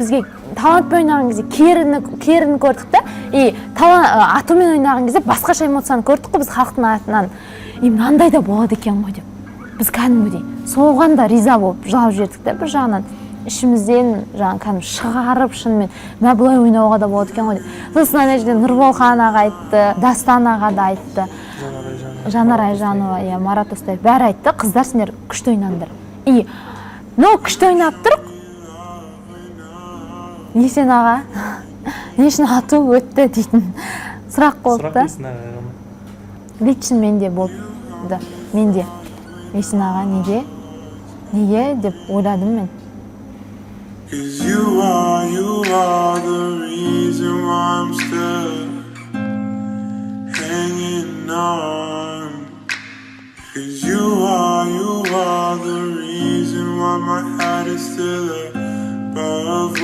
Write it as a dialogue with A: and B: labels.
A: бізге талантпен ойнаған кезде керіні көрдік та, атумен ойнаған кезде басқаша эмоцияны көрдік қой біз халықтың атынан. Мынандай да болады екен ғой деп. Біз кәдімгідей соған да риза болып жылап жібердік та, бір жағынан ішімізден кәдімгі шығарып шынымен мә бұлай ойнауға да болады екен ғой деп. Сосын ана жерде Нұрболхан аға айтты, Дастан аға да айтты, Жанар Айжанова, Марат Остаев бәрі айтты, қыздар сендер күшті ойнаңдар. Күшті ойнап тұрық. Есен аға, не үшін ату өтті дейтін сұрақ болды да. Лично менде болды. Менде. Есен аға неге? Неге деп ойладым мен.
B: Cause you are the reason why I'm still hanging on. Cause you are the reason why my heart is still above.